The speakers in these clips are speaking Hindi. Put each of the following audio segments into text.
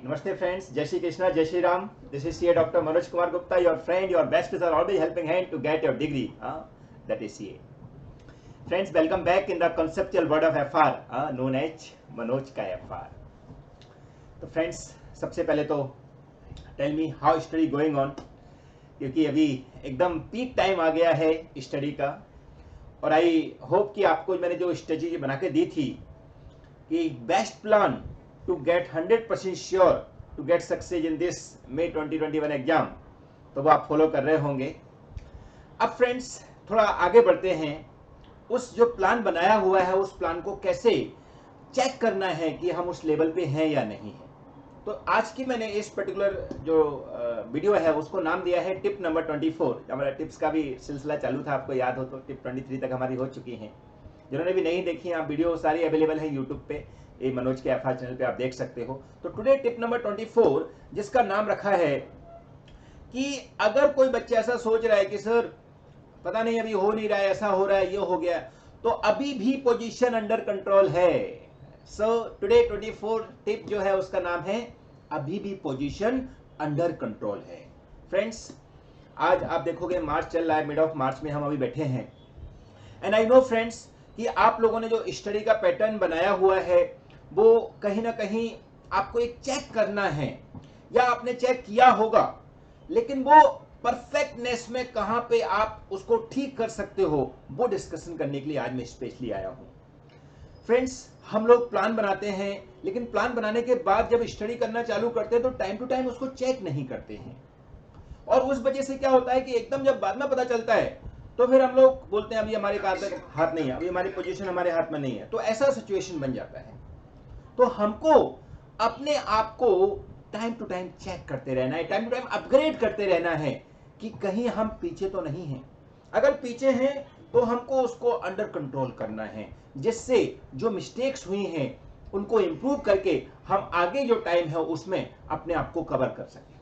Namaste friends, Jai Shri Krishna, Jai Shri Ram. This is CA Dr. Manoj Kumar Gupta, your friend, your best is always helping hand to get your degree. That is CA. Friends, welcome back in the conceptual world of FR, known as Manoj का FR. तो friends, सबसे पहले तो tell me how study going on, क्योंकि अभी एकदम पीक टाइम आ गया है स्टडी का, और आई होप कि आपको मैंने जो स्ट्रेटेजी बना के दी थी कि best plan to get 100% sure to get success in this May 2021 exam, तो वो आप फॉलो कर रहे होंगे. अब फ्रेंड्स थोड़ा आगे बढ़ते हैं. उस जो प्लान बनाया हुआ है उस प्लान को कैसे चेक करना है कि हम उस लेवल पे हैं या नहीं हैं. तो आज की मैंने इस पर्टिकुलर जो वीडियो है उसको नाम दिया है टिप नंबर 24. हमारा टिप्स का भी सिलसिला चालू था, आपको याद हो तो टिप 23 तक हमारी हो चुकी हैं. जिन्होंने भी नहीं देखी आप वीडियो सारी अवेलेबल है यूट्यूब पे, ये मनोज के एफआर चैनल पे आप देख सकते हो. तो टुडे टिप नंबर 24 जिसका नाम रखा है कि अगर कोई बच्चा ऐसा सोच रहा है कि सर पता नहीं अभी हो नहीं रहा है, ऐसा हो रहा है, ये हो गया, तो अभी भी पोजीशन अंडर कंट्रोल है. सो टुडे 24 टिप जो है उसका नाम है अभी भी पोजीशन अंडर कंट्रोल है. फ्रेंड्स आज आप देखोगे मार्च चल रहा है, मिड ऑफ मार्च में हम अभी बैठे हैं. एंड आई नो फ्रेंड्स कि आप लोगों ने जो स्टडी का पैटर्न बनाया हुआ है वो कहीं ना कहीं आपको एक चेक करना है, या आपने चेक किया होगा, लेकिन वो परफेक्टनेस में कहां पे आप उसको ठीक कर सकते हो वो डिस्कशन करने के लिए आज मैं स्पेशली आया हूं. फ्रेंड्स हम लोग प्लान बनाते हैं, लेकिन प्लान बनाने के बाद जब स्टडी करना चालू करते हैं तो टाइम टू टाइम उसको चेक नहीं करते हैं, और उस वजह से क्या होता है कि एकदम जब बाद में पता चलता है तो फिर हम लोग बोलते हैं अभी हमारे हाथ नहीं है, अभी हमारी पोजीशन हमारे हाथ में नहीं है. तो ऐसा सिचुएशन बन जाता है. तो हमको अपने आप को टाइम टू टाइम चेक करते रहना है, टाइम टू टाइम अपग्रेड करते रहना है कि कहीं हम पीछे तो नहीं हैं. अगर पीछे हैं तो हमको उसको अंडर कंट्रोल करना है, जिससे जो मिस्टेक्स हुई हैं उनको इंप्रूव करके हम आगे जो टाइम है उसमें अपने आप को कवर कर सकें.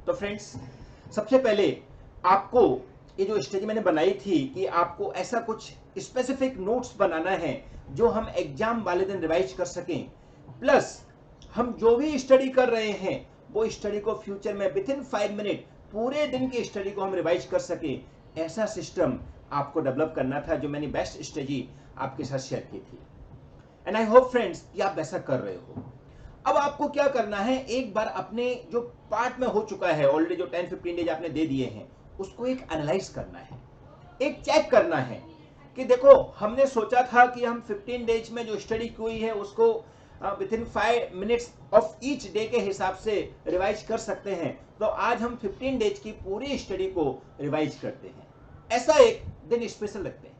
तो फ्रेंड्स सबसे पहले आपको ये जो स्ट्रेटजी मैंने बनाई थी कि आपको ऐसा कुछ स्पेसिफिक नोट्स बनाना है जो हम एग्जाम वाले दिन रिवाइज कर सकें, प्लस हम जो भी स्टडी कर रहे हैं वो स्टडी को फ्यूचर में विद इन 5 मिनट पूरे दिन की स्टडी को हम रिवाइज कर सकें. ऐसा सिस्टम आपको डेवलप करना था जो मैंने बेस्ट स्ट्रेटजी आपके साथ शेयर की थी. एंड आई होप फ्रेंड्स कि आप ऐसा कर रहे हो. अब आपको क्या करना है, एक बार अपने जो पार्ट में हो चुका है ऑलरेडी, जो 10-15 डेज आपने दे दिए हैं उसको एक एनालाइज करना है, एक चेक करना है कि देखो हमने सोचा था कि हम 15 डेज में जो स्टडी हुई है उसको with in 5 minutes of each day के हिसाब से रिवाइज कर सकते हैं. तो आज हम 15 डेज की पूरी स्टडी को रिवाइज करते हैं. ऐसा एक दिन स्पेशल रखते हैं.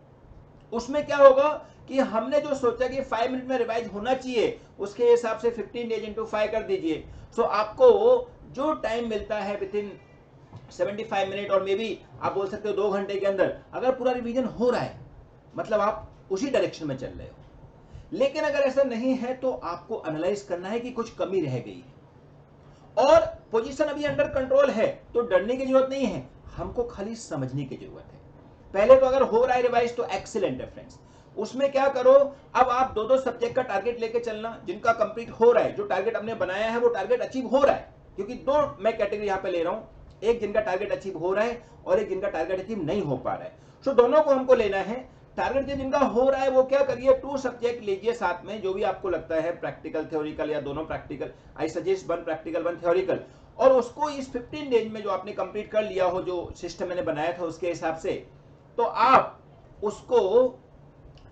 उसमें क्या होगा कि हमने जो सोचा कि 5 मिनट में रिवाइज होना चाहिए उसके हिसाब से 15 डेज इंटू 5 कर दीजिए. सो आपको जो टाइम मिलता है विद इन 75 मिनट, और मे बी आप बोल सकते हो 2 घंटे के अंदर अगर पूरा रिवीजन हो रहा है, मतलब आप उसी डायरेक्शन में चल रहे हो. लेकिन अगर ऐसा नहीं है तो आपको एनालाइज करना है कि कुछ कमी रह गई है और पोजीशन अभी अंडर कंट्रोल है, तो डरने की जरूरत नहीं है, हमको खाली समझने की जरूरत है. पहले तो अगर हो रहा है रिवाइज तो एक्सीलेंट है फ्रेंड्स. उसमें क्या करो, अब आप 2-2 सब्जेक्ट का टारगेट लेके चलना. जिनका कंप्लीट हो रहा है, जो टारगेट हमने बनाया है वो टारगेट अचीव हो रहा है, क्योंकि 2 मैं कैटेगरी यहां पे ले रहा हूं, एक जिनका टारगेट अचीव हो रहा है और एक जिनका टारगेट अचीव नहीं हो पा रहा है. सो दोनों को हमको लेना है. टारगेट जिनका हो रहा है वो क्या करिए, 2 सब्जेक्ट लीजिए साथ में, जो भी आपको लगता है प्रैक्टिकल थ्योरिकल या दोनों practical. I suggest 1 practical 1 theoretical, और उसको इस 15 डेज में जो आपने कंप्लीट कर लिया हो, जो सिस्टम मैंने बनाया था उसके हिसाब से, तो आप उसको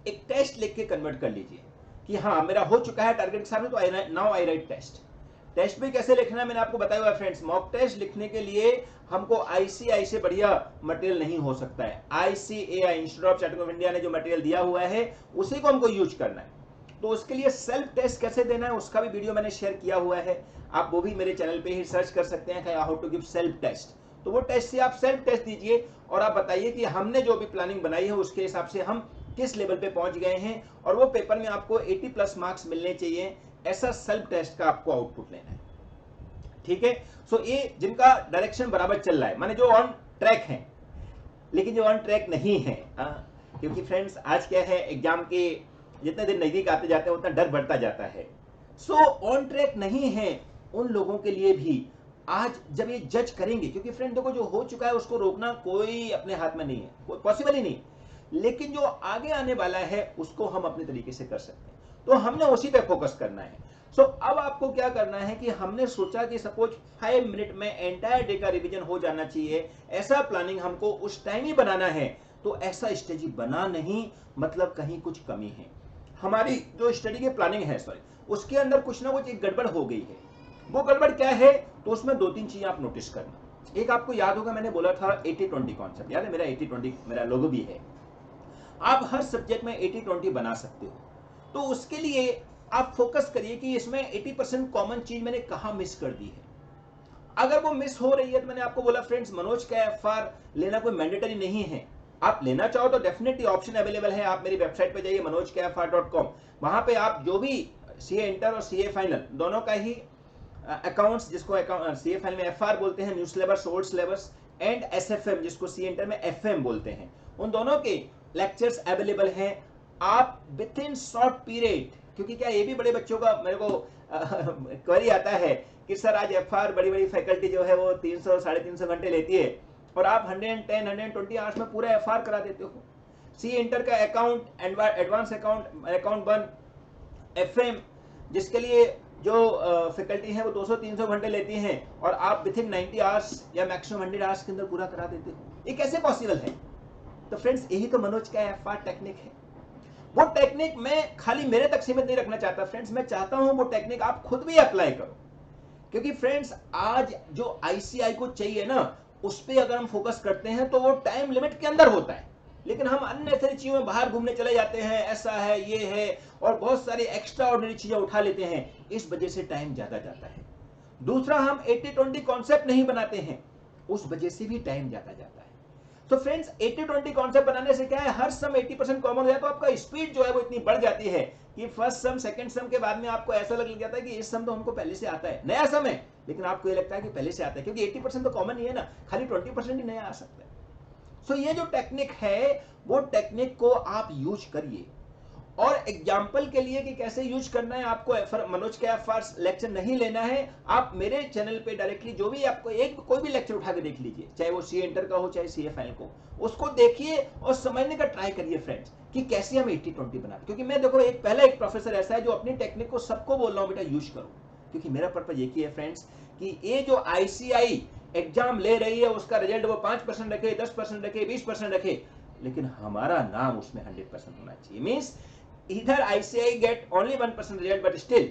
एक टेस्ट लिख के कन्वर्ट कर लीजिए कि हाँ मेरा हो चुका है टारगेट के सामने, तो now I write test. Test भी कैसे लिखना है मैंने आपको बताया हुआ फ्रेंड्स. मॉक टेस्ट लिखने के लिए हमको ICAI से बढ़िया मटेरियल नहीं हो सकता है. ICAI institute of charting of India ने जो मटेरियल दिया हुआ है उसी को हमको यूज करना है. तो उसके लिए सेल्फ टेस्ट कैसे देना है उसका भी वीडियो मैंने शेयर किया हुआ है, आप वो भी मेरे चैनल पे ही सर्च कर सकते हैं, how to give self test. तो वो टेस्ट से आप सेल्फ टेस्ट दीजिए और आप बताइए कि हमने जो भी प्लानिंग बनाई है उसके हिसाब से हम किस लेवल पे पहुंच गए हैं, और वो पेपर में आपको 80+ मार्क्स मिलने चाहिए. ऐसा सेल्फ टेस्ट का आपको आउटपुट लेना है. ठीक है. सो ये जिनका डायरेक्शन बराबर चल रहा है, माने जो ऑन ट्रैक है, लेकिन जो ऑन ट्रैक नहीं है, क्योंकि फ्रेंड्स आज क्या है, एग्जाम के जितने दिन नजदीक आते जाते हैं उतना डर बढ़ता जाता है. सो ऑन ट्रैक नहीं है उन लोगों के लिए भी आज जब ये जज करेंगे, क्योंकि फ्रेंड देखो जो हो चुका है उसको रोकना कोई अपने हाथ में नहीं है, कोई पॉसिबल ही नहीं, लेकिन जो आगे आने वाला है उसको हम अपने तरीके से कर सकते हैं, तो हमने उसी पे फोकस करना है। सो अब आपको क्या करना है कि हमने सोचा कि सपोज 5 मिनट में एंटायर डे का रिवीजन हो जाना चाहिए, ऐसा प्लानिंग हमको उस टाइम ही बनाना है। तो ऐसा स्ट्रेटजी बना नहीं, मतलब कहीं कुछ कमी है, हमारी जो स्टडी की प्लानिंग है सॉरी उसके अंदर कुछ ना कुछ एक गड़बड़ हो गई है। वो गड़बड़ क्या है, तो उसमें 2-3 चीजें आप नोटिस करना। एक आपको याद होगा मैंने बोला था 80-20 कॉन्सेप्ट, याद है मेरा 80-20 मेरा लोगो भी है। आप हर सब्जेक्ट में 80-20 बना सकते हो, तो उसके लिए आप फोकस करिए कि इसमें 80% कॉमन चीज मैंने कहां मिस कर दी है। अगर वो मिस हो रही है तो मैंने आपको बोला फ्रेंड्स, मनोज का एफआर लेना कोई मैंडेटरी नहीं है, आप लेना चाहो तो डेफिनेटली ऑप्शन अवेलेबल है। आप मेरी वेबसाइट पे जाइए manojkfr.com, वहां पे आप जो भी सीए इंटर और सीए फाइनल दोनों का ही अकाउंट्स, जिसको सीए फाइनल में एफआर बोलते हैं, new syllabus, old syllabus, and SFM जिसको सीए इंटर में एफएम बोलते हैं, उन दोनों के लेक्चर्स अवेलेबल हैं। आप विद इन शॉर्ट पीरियड, क्योंकि क्या ये भी बड़े बच्चों का मेरे को क्वेरी आता है कि सर आज एफआर बड़ी बड़ी फैकल्टी जो है वो 300-350 घंटे लेती है और आप 110-120 आवर्स में पूरा एफआर करा देते हो। सी इंटर का account, advance account, account 1, FM जिसके लिए जो फैकल्टी है वो 200-300 घंटे लेती हैं और आप विद इन 90 आवर्स या मैक्सिमम 100 आवर्स के अंदर पूरा करा देते हो। ये कैसे पॉसिबल है? तो फ्रेंड्स यही तो मनोज का एफआर टेक्निक है। वो टेक्निक मैं खाली मेरे तक सीमित नहीं रखना चाहता फ्रेंड्स, मैं चाहता हूं वो टेक्निक आप खुद भी अप्लाई करो, क्योंकि फ्रेंड्स आज जो आईसीआई को चाहिए ना उस पर अगर हम फोकस करते हैं तो वो टाइम लिमिट के अंदर होता है, लेकिन हम अननेसेसरी चीजों में बाहर घूमने चले जाते हैं, ऐसा है ये है और बहुत सारी एक्स्ट्रा ऑर्डिनरी चीजें उठा लेते हैं, इस वजह से टाइम ज्यादा जाता है। दूसरा, हम 80-20 कॉन्सेप्ट नहीं बनाते हैं, उस वजह से भी टाइम ज्यादा जाता है। तो फ्रेंड्स 80-20 कॉन्सेप्ट बनाने से क्या है, हर सम 80% कॉमन हो जाए तो आपका स्पीड जो है वो इतनी बढ़ जाती है कि फर्स्ट सम सेकंड सम के बाद में आपको ऐसा लग जाता है कि इस सम तो हमको पहले से आता है, नया सम है लेकिन आपको ये लगता है कि पहले से आता है, क्योंकि 80% तो कॉमन ही है ना, खाली 20% ही नया आ सकता है। सो ये जो टेक्निक है वो टेक्निक को आप यूज करिए। और एग्जाम्पल के लिए कि कैसे यूज करना है, आपको मनोज के एफआर लेक्चर नहीं लेना है, आप मेरे चैनल पे डायरेक्टली जो भी आपको एक कोई भी लेक्चर उठा के देख लीजिए, चाहे वो सी इंटर का हो चाहे सी फाइनल को, उसको देखिए और समझने का ट्राई करिए फ्रेंड्स कि कैसे हम 80-20 बनाते। क्योंकि मैं देखो एक प्रोफेसर ऐसा है जो अपनी टेक्निक को सबको बोल रहा हूं बेटा यूज करो, क्योंकि मेरा पर्पज एक ही है फ्रेंड्स कि ये जो आईसीआई एग्जाम ले रही है उसका रिजल्ट वो 5% रखे, 10% रखे, 20% रखे, लेकिन हमारा नाम उसमें 100% होना चाहिए। Means either ICI get only 1% result but still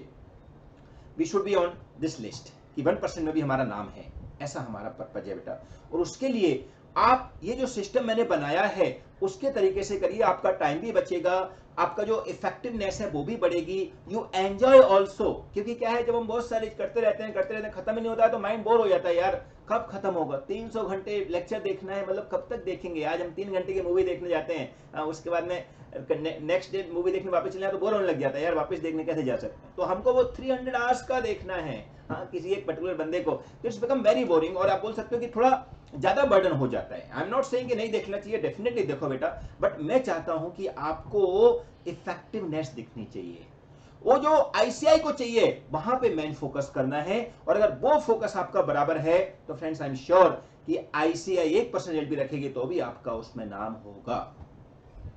we should be on this list कि 1% में भी हमारा नाम है, ऐसा हमारा पर्पज है बेटा। और उसके लिए आप ये जो सिस्टम मैंने बनाया है उसके तरीके से करिए, आपका टाइम भी बचेगा, आपका जो इफेक्टिवनेस है वो भी बढ़ेगी, यू एंजॉय ऑल्सो। क्योंकि क्या है, जब हम बहुत सारे करते रहते हैं खत्म ही नहीं होता है तो माइंड बोर हो जाता है, यार कब खत्म होगा, 300 घंटे लेक्चर देखना है, मतलब कब तक देखेंगे। आज हम 3 घंटे की मूवी देखने जाते हैं, उसके बाद में नेक्स्ट डे मूवी देखने वापस चले तो बोर होने लग जाता है, यार वापस देखने कैसे जा सकते हैं। तो हमको वो 300 आवर्स का देखना है, हाँ, किसी एक पर्टिकुलर बंदे को, तो इट्स बिकम वेरी बोरिंग और आप बोल सकते हो कि थोड़ा ज्यादा बर्डन हो जाता है। आई एम नॉट सेइंग कि नहीं देखना चाहिए, डेफिनेटली देखो बेटा, बट मैं चाहता हूं कि आपको इफेक्टिवनेस दिखनी चाहिए, वो जो आईसीआई को चाहिए वहां पे मेन फोकस करना है। और अगर वो फोकस आपका बराबर है तो फ्रेंड्स आई एम श्योर कि आईसीआई 1% भी रखेगी तो भी आपका उसमें नाम होगा।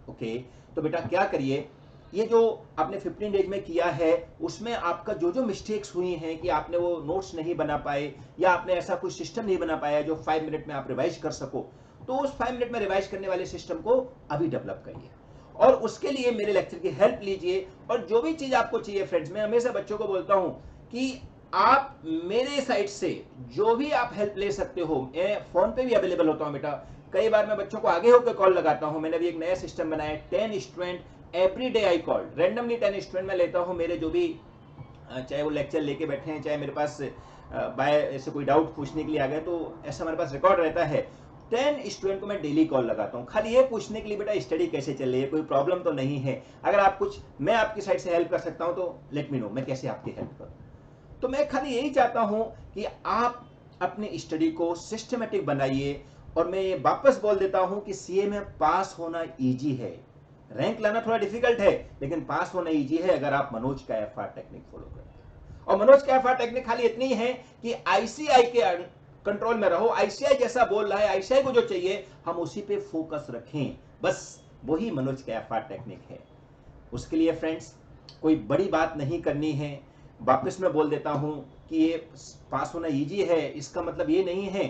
ओके, तो बेटा क्या करिए, ये जो आपने 15 डेज में किया है उसमें आपका जो जो मिस्टेक्स हुई हैं कि आपने वो नोट्स नहीं बना पाए या आपने ऐसा कोई सिस्टम नहीं बना पाया जो 5 मिनट में आप रिवाइज कर सको, तो उस 5 मिनट में रिवाइज करने वाले सिस्टम को अभी डेवलप करिए और उसके लिए मेरे लेक्चर की हेल्प लीजिए। और जो भी चीज आपको चाहिए फ्रेंड्स, मैं हमेशा बच्चों को बोलता हूं कि आप मेरे साइड से जो भी आप हेल्प ले सकते हो, मैं फोन पे भी अवेलेबल होता हूं बेटा। कई बार मैं बच्चों को आगे होकर कॉल लगाता हूं, मैंने भी एक नया सिस्टम बनाया, 10 student every day I call, randomly 10 student मैं लेता हूं, मेरे जो भी चाहे वो लेक्चर लेके बैठे हैं, चाहे मेरे पास बाय ऐसे कोई डाउट पूछने के लिए आ गए, तो ऐसा हमारे पास रिकॉर्ड रहता है। 10 स्टूडेंट को मैं डेली कॉल लगाता हूं, खाली ये पूछने के लिए बेटा स्टडी कैसे चल रही है, कोई प्रॉब्लम तो नहीं है, अगर आप कुछ मैं आपकी साइड से हेल्प कर सकता हूं तो लेट मी नो, मैं कैसे आपकी हेल्प करूं। तो मैं खाली यही चाहता हूं कि आप अपनी स्टडी को सिस्टमेटिक बनाइए। और मैं ये वापस बोल देता हूं कि सीए में पास होना इजी है, रैंक लाना थोड़ा डिफिकल्ट है, लेकिन पास होना इजी है अगर आप मनोज का एफआर टेक्निक फॉलो करते हैं। और मनोज के एफआर टेक्निक खाली इतनी है कि आईसीआई के कंट्रोल में रहो, आईसीआई जैसा बोल रहा है, आईसीआई को जो चाहिए हम उसी पे फोकस रखें, बस वही मनोज के एफआर टेक्निक है। उसके लिए फ्रेंड्स कोई बड़ी बात नहीं करनी है। वापस मैं बोल देता हूं कि ये पास होना इजी है, इसका मतलब ये नहीं है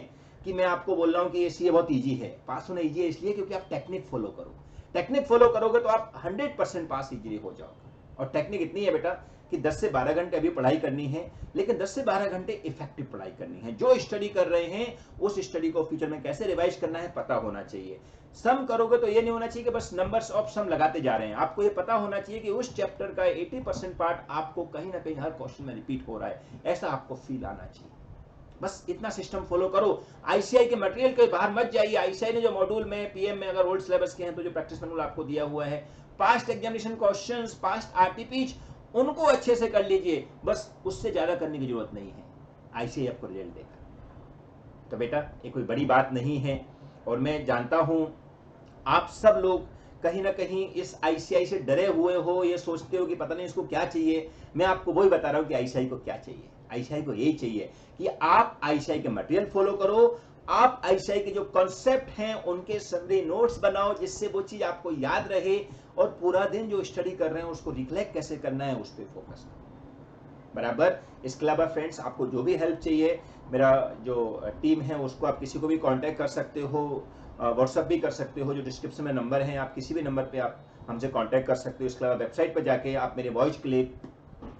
कि मैं आपको बोल रहा हूं कि ये बहुत इजी है। पास होना इजी है इसलिए क्योंकि आप टेक्निक फॉलो करो, टेक्निक फॉलो करोगे तो आप 100% पास इजीली हो जाओगे। और टेक्निक इतनी है बेटा कि 10 से 12 घंटे अभी पढ़ाई करनी है, लेकिन 10 से 12 घंटे इफेक्टिव पढ़ाई करनी है। जो स्टडी कर रहे हैं उस स्टडी को फ्यूचर में कैसे रिवाइज करना है पता होना चाहिए। सम करोगे तो ये नहीं होना चाहिए कि बस नंबर्स ऑफ सम लगाते जा रहे हैं, आपको ये पता होना चाहिए कि उस चैप्टर का 80% पार्ट आपको कहीं ना कहीं हर क्वेश्चन में रिपीट हो रहा है, ऐसा आपको फील आना चाहिए। बस इतना सिस्टम फॉलो करो। आईसीआई के मटेरियल के बाहर मत जाइए। आईसीआई ने जो मॉड्यूल में पीएम में अगर ओल्ड सिलेबस के हैं तो जो प्रैक्टिस मैनुअल आपको दिया हुआ है, past examination questions, past RTPs, उनको अच्छे से कर लीजिए, बस उससे ज्यादा करने की जरूरत नहीं है। आईसीआई आपको रिजल्ट देगा। तो बेटा ये कोई बड़ी बात नहीं है, और मैं जानता हूं आप सब लोग कहीं ना कहीं इस आईसीआई से डरे हुए हो, ये सोचते हो कि पता नहीं इसको क्या चाहिए। मैं आपको वही बता रहा हूं कि आईसीआई को क्या चाहिए। आईसीआई को यही चाहिए कि आप आईसीआई के मटेरियल फॉलो करो, आप आईसीआई के जो कॉन्सेप्ट हैं उनके समरी नोट्स बनाओ जिससे वो चीज आपको याद रहे, और पूरा दिन जो स्टडी कर रहे हैं उसको रिफ्लेक्ट कैसे करना है उस पर फोकस करो। बराबर। इसके अलावा फ्रेंड्स आपको जो भी हेल्प चाहिए, मेरा जो टीम है उसको आप किसी को भी कांटेक्ट कर सकते हो, व्हाट्सअप भी कर सकते हो, जो डिस्क्रिप्शन में नंबर है आप किसी भी नंबर पे आप हमसे कांटेक्ट कर सकते हो। इसके अलावा वेबसाइट पर जाके आप मेरे वॉइस क्लिप,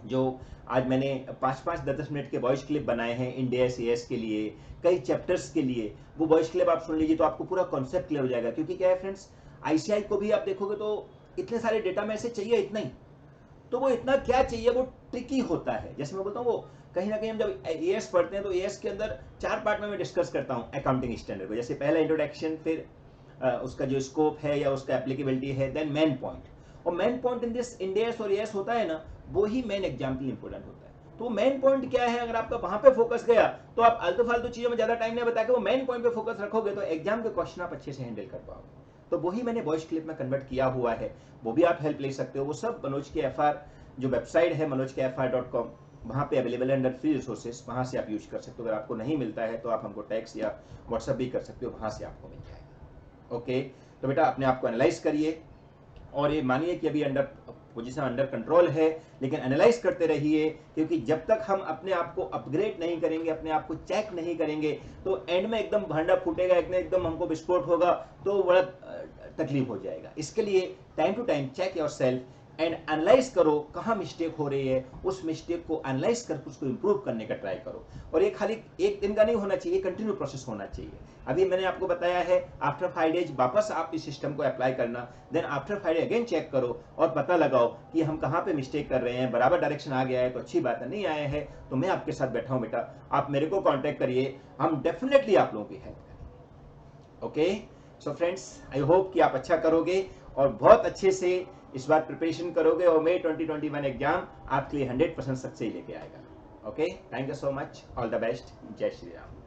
जो आज मैंने 5-5, 10-10 मिनट के वॉइस क्लिप बनाए हैं इंडिया सीएस के लिए, कई चैप्टर्स के लिए, वो वॉइस क्लिप आप सुन लीजिए तो आपको पूरा कॉन्सेप्ट क्लियर हो जाएगा। क्योंकि क्या है फ्रेंड्स, आईसीआई को भी आप देखोगे तो इतने सारे डेटा में से चाहिए इतना ही, तो वो इतना क्या चाहिए, वो ट्रिकी होता है। जैसे मैं बोलता हूँ, वो कहीं ना कहीं हम जब एएस पढ़ते हैं तो एएस के अंदर 4 पार्ट में मैं डिस्कस करता हूँ अकाउंटिंग स्टैंडर्ड को। जैसे पहला इंट्रोडक्शन, फिर उसका जो स्कोप है या उसका एप्लीकेबिलिटी है, देन मेन पॉइंट। और main point in this Indians और एएस होता है ना, वो ही मेन एग्जाम के लिए इंपॉर्टेंट होता है। तो मेन पॉइंट क्या है, अगर आपका वहां पे फोकस गया तो आप आलतू फालतू चीजों में ज्यादा टाइम नहीं बता के वो मेन पॉइंट पे फोकस रखोगे तो एग्जाम के क्वेश्चन आप अच्छे से हैंडल कर पाओगे। तो वही मैंने वॉइस क्लिप में कन्वर्ट किया हुआ है, वो भी आप हेल्प ले सकते हो। वो सब मनोज के एफआर जो वेबसाइट है manojkefr.com, वहाँ पे अवेलेबल है अंडर फ्री रिसोर्सेज, वहाँ से आप यूज कर सकते हो। अगर आपको नहीं मिलता है तो आप हमको टेक्स्ट या व्हाट्सएप भी कर सकते हो, वहाँ से आपको मिल जाएगा। ओके, तो बेटा अपने आप को एनालाइज करिए, और ये मानिए कि अभी अंडर पोजीशन अंडर कंट्रोल है, लेकिन एनालाइज करते रहिए, क्योंकि जब तक हम अपने आप को अपग्रेड नहीं करेंगे, अपने आप को चेक नहीं करेंगे, तो एंड में एकदम भांडा फूटेगा, एकदम हमको विस्फोट होगा, तो बड़ा तकलीफ हो जाएगा। इसके लिए time to time check yourself and analyse करो कहाँ मिस्टेक हो रही है, उस मिस्टेक को एनालाइज करके उसको इंप्रूव करने का ट्राई करो। और ये खाली एक दिन का नहीं होना चाहिए, कंटिन्यू प्रोसेस होना चाहिए। अभी मैंने आपको बताया है आफ्टर 5 डेज वापस आप इस सिस्टम को अप्लाई करना, then after 5 day again check करो और पता लगाओ कि हम कहाँ पे मिस्टेक कर रहे हैं। बराबर डायरेक्शन आ गया है तो अच्छी बात है, नहीं आया है तो मैं आपके साथ बैठा हूँ बेटा, आप मेरे को कॉन्टेक्ट करिए, हम डेफिनेटली आप लोगों की हेल्प करेंगे। Okay, so friends I hope कि आप अच्छा करोगे और बहुत अच्छे से इस बार प्रिपरेशन करोगे, और May 2021 एग्जाम आपके लिए 100% सक्सेस लेके आएगा। Okay, thank you so much, all the best, जय श्री राम।